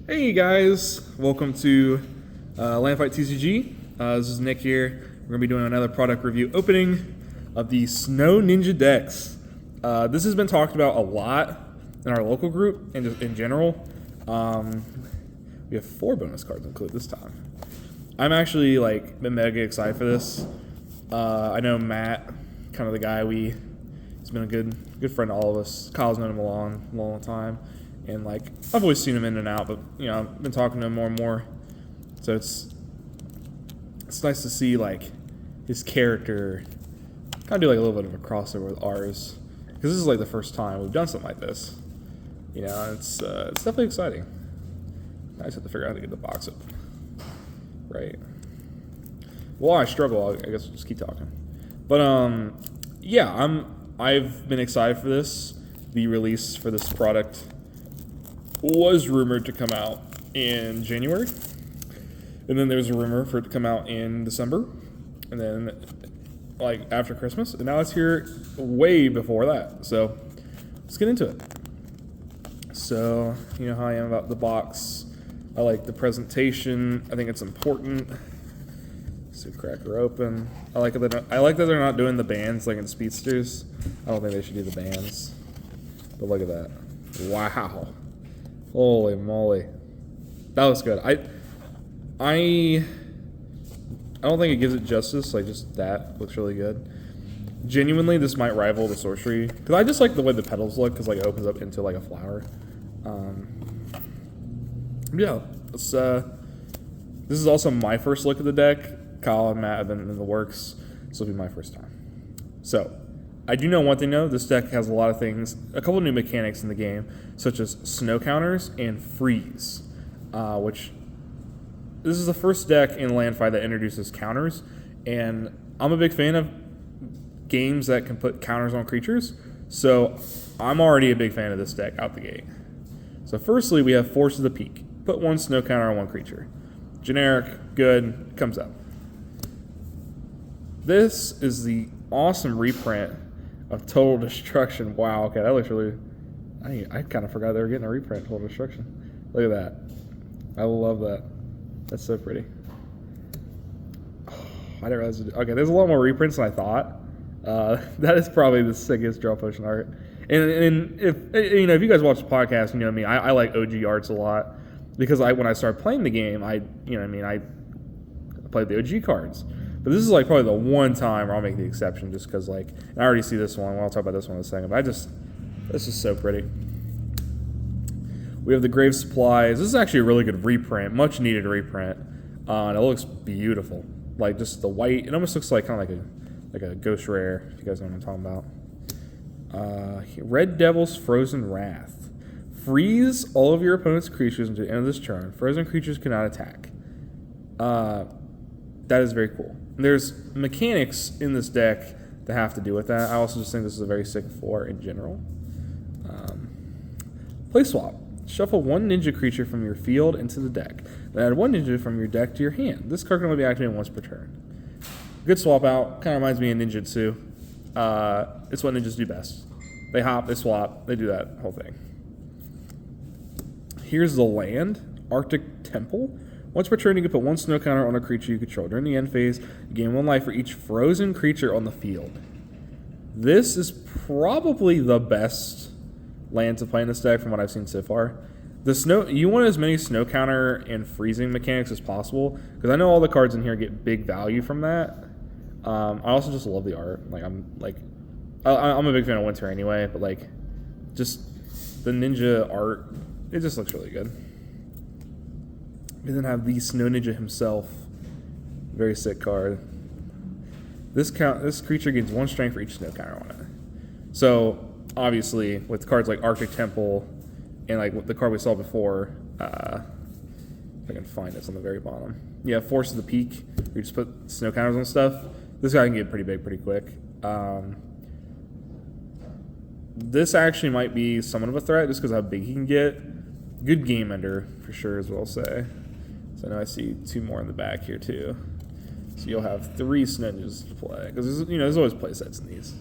Hey guys, welcome to Landfight TCG. This is Nick here. We're going to be doing another product review opening of the Snow Ninja decks. This has been talked about a lot in our local group and just in general. We have 4 bonus cards included this time. I'm actually been mega excited for this. I know Matt, kind of the guy he's been a good friend to all of us. Kyle's known him a long time. And I've always seen him in and out, but I've been talking to him more and more. So it's nice to see his character kind of do a little bit of a crossover with ours, because this is the first time we've done something like this. It's definitely exciting. I just have to figure out how to get the box up. Right. Well, I struggle. I guess we'll just keep talking. But yeah, I've been excited for this. The release for this product was rumored to come out in January, and then there was a rumor for it to come out in December, and then after Christmas, and now it's here way before that. So let's get into it. So you know how I am about the box. I like the presentation. I think it's important. So crack her open. I like that they're not doing the bands like in Speedsters. I don't think they should do the bands. But look at that. Wow. Holy moly. That looks good. I don't think it gives it justice. Just that looks really good. Genuinely, this might rival the sorcery, because I just like the way the petals look, because it opens up into a flower. Yeah, let's, this is also my first look at the deck. Kyle and Matt have been in the works. This will be my first time. So, I do know one thing though, this deck has a lot of things, a couple of new mechanics in the game, such as snow counters and freeze, which this is the first deck in Landfight that introduces counters, and I'm a big fan of games that can put counters on creatures, so I'm already a big fan of this deck out the gate. So firstly, we have Force of the Peak. Put 1 snow counter on 1 creature. Generic, good, comes up. This is the awesome reprint of Total Destruction. Wow, okay, that looks really... I kind of forgot they were getting a reprint, Total Destruction. Look at that. I love that. That's so pretty. Oh, I didn't realize... Okay, there's a lot more reprints than I thought. That is probably the sickest draw potion art. And if if you guys watch the podcast, you know me, I like OG arts a lot. Because when I started playing the game, I played the OG cards. But this is probably the one time where I'll make the exception, just because I already see this one. Well, I'll talk about this one in a second. But this is so pretty. We have the Grave Supplies. This is actually a really good reprint, much needed reprint, and it looks beautiful. Just the white, it almost looks kind of like a ghost rare. If you guys know what I'm talking about. Red Devil's Frozen Wrath. Freeze all of your opponent's creatures until the end of this turn. Frozen creatures cannot attack. That is very cool. There's mechanics in this deck that have to do with that. I also just think this is a very sick 4 in general. Play swap. Shuffle 1 ninja creature from your field into the deck. Then add 1 ninja from your deck to your hand. This card can only be activated once per turn. Good swap out. Kind of reminds me of ninjutsu. It's what ninjas do best. They hop, they swap, they do that whole thing. Here's the land. Arctic Temple. Once per turn, you can put 1 snow counter on a creature you control. During the end phase, you gain 1 life for each frozen creature on the field. This is probably the best land to play in this deck from what I've seen so far. You want as many snow counter and freezing mechanics as possible, because I know all the cards in here get big value from that. I also just love the art. I'm a big fan of Winter anyway, but just the ninja art, it just looks really good. We then have the Snow Ninja himself. Very sick card. This creature gains 1 strength for each snow counter on it. So, obviously, with cards like Arctic Temple and the card we saw before, if I can find it, it's on the very bottom. Yeah, Force of the Peak. You just put snow counters on stuff. This guy can get pretty big pretty quick. This actually might be somewhat of a threat just because how big he can get. Good game ender, for sure, is what I'll say. So now I see 2 more in the back here, too. So you'll have 3 Snedges to play. Because there's always play sets in these.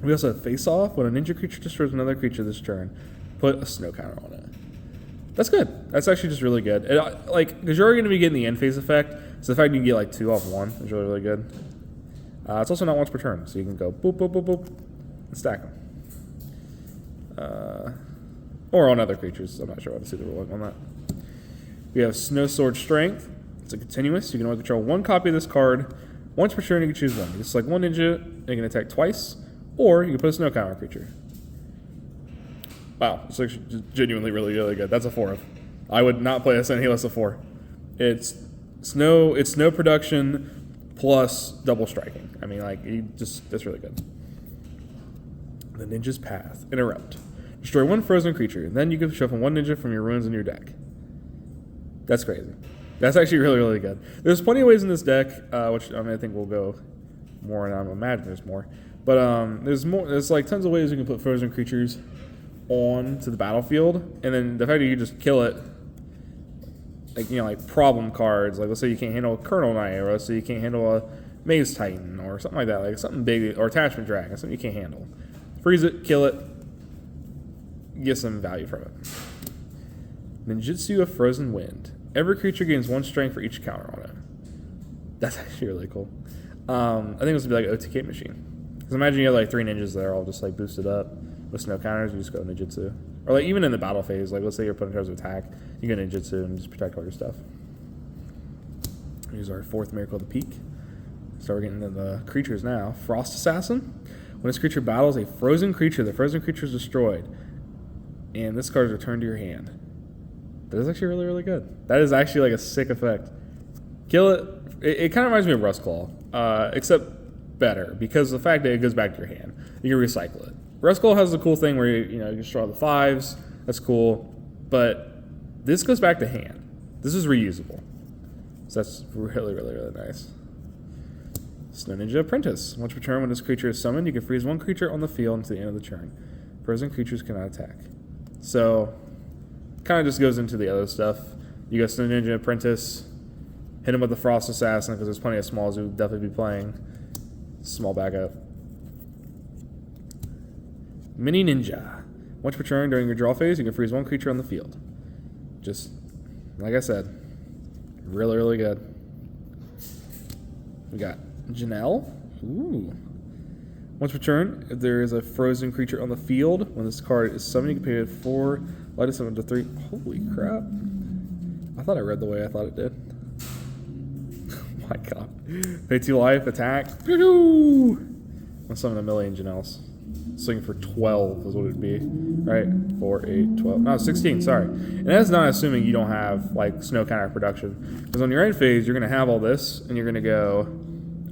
We also have Face Off. When a ninja creature destroys another creature this turn, put a snow counter on it. That's good. That's actually just really good. Because you're already going to be getting the end phase effect, so the fact you can get like 2 off 1 is really, really good. It's also not once per turn, so you can go boop, boop, boop, boop, and stack them. Or on other creatures. I'm not sure how to see the rule on that. We have Snow Sword Strength. It's a continuous. You can only control 1 copy of this card. Once per turn, you can choose 1. You can select 1 ninja, and you can attack twice, or you can put a snow counter creature. Wow, it's actually genuinely really, really good. That's a 4. I would not play this any less of 4. It's snow production plus double striking. I mean, like, that's really good. The Ninja's Path. Interrupt. Destroy 1 frozen creature. Then you can shuffle 1 ninja from your ruins in your deck. That's crazy. That's actually really, really good. There's plenty of ways in this deck, which I think we'll go more, and I imagine there's more. But there's more. There's like tons of ways you can put frozen creatures on to the battlefield, and then the fact that you just kill it, like problem cards. Like let's say you can't handle a Colonel Knight, or let's say you can't handle a Maze Titan, or something like that. Like something big, or Attachment Dragon, something you can't handle. Freeze it, kill it, get some value from it. Ninjutsu of Frozen Wind. Every creature gains 1 strength for each counter on it. That's actually really cool. I think this would be like an OTK machine. Because imagine you have like 3 ninjas that are all just like boosted up with snow counters. You just go ninjutsu. Or like even in the battle phase, like let's say your opponent tries to attack, you go ninjutsu and just protect all your stuff. Here's our 4th Miracle of the Peak. So we're getting into the creatures now. Frost Assassin. When this creature battles a frozen creature, the frozen creature is destroyed. And this card is returned to your hand. That is actually really, really good. That is actually like a sick effect. Kill it. It kind of reminds me of Rustclaw, except better because of the fact that it goes back to your hand. You can recycle it. Rustclaw has the cool thing where you just draw the 5s. That's cool. But this goes back to hand. This is reusable. So that's really, really, really nice. Snow Ninja Apprentice. Once per turn, when this creature is summoned, you can freeze 1 creature on the field until the end of the turn. Frozen creatures cannot attack. So kind of just goes into the other stuff. You got Snow Ninja Apprentice, hit him with the Frost Assassin because there's plenty of smalls who would definitely be playing. Small backup. Mini Ninja. Once per turn during your draw phase, you can freeze 1 creature on the field. Just, like I said, really, really good. We got Janelle. Ooh. Once per turn, if there is a frozen creature on the field, when this card is summoned, you can pay it 4, light it 7 to 3. Holy crap. I thought I read the way I thought it did. Oh my god. Pay 2 life, attack. I'll summon a million Janelles. Swing for 12 is what it would be. Right? 4, 8, 12. No, 16, sorry. And that's not assuming you don't have like snow counter production. Because on your end phase, you're going to have all this, and you're going to go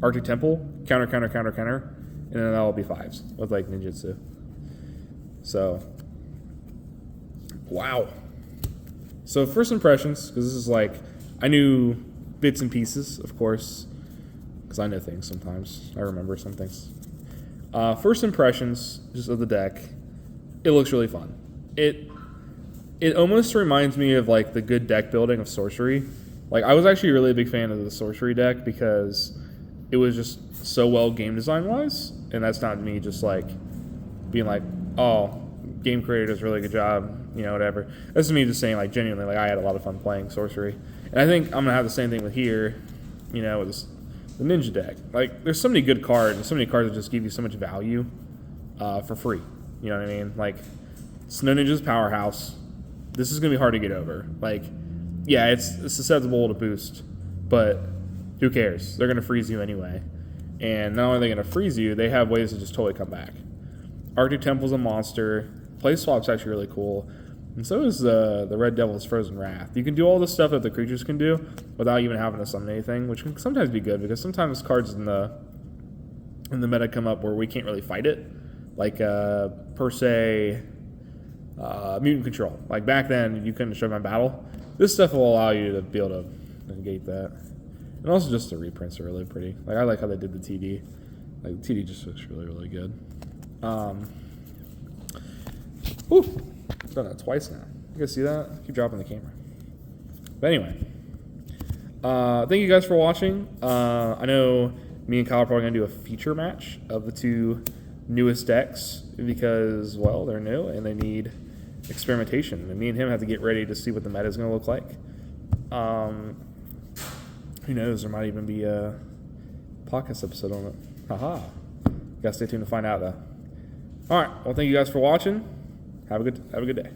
Arctic Temple, counter, counter, counter, counter. And then that'll be 5s with like ninjutsu. So, wow. So first impressions, because this is like, I knew bits and pieces, of course, because I know things sometimes. I remember some things. First impressions, just of the deck, it looks really fun. It almost reminds me of like the good deck building of Sorcery. Like I was actually really a big fan of the Sorcery deck because it was just so well game design wise. And that's not me just like being like, oh, game creator does a really good job, whatever. That's me just saying like genuinely, like I had a lot of fun playing Sorcery. And I think I'm gonna have the same thing with here, with the Ninja deck. Like there's so many good cards and so many cards that just give you so much value for free. You know what I mean? Like Snow Ninja's powerhouse. This is gonna be hard to get over. Like, yeah, it's susceptible to boost, but who cares? They're gonna freeze you anyway. And not only are they going to freeze you, they have ways to just totally come back. Arctic Temple's a monster. Play Swap's actually really cool. And so is the Red Devil's Frozen Wrath. You can do all the stuff that the creatures can do without even having to summon anything, which can sometimes be good because sometimes cards in the meta come up where we can't really fight it. Like, per se, Mutant Control. Like back then, you couldn't show my battle. This stuff will allow you to be able to negate that. And also just the reprints are really pretty. Like I like how they did the TD. Like the TD just looks really, really good. Ooh, I've done that twice now. You guys see that? I keep dropping the camera. But anyway, thank you guys for watching. I know me and Kyle are probably gonna do a feature match of the 2 newest decks because, well, they're new and they need experimentation. And me and him have to get ready to see what the meta is going to look like. Who knows? There might even be a podcast episode on it. Haha. Gotta stay tuned to find out, though. All right. Well, thank you guys for watching. Have a good day.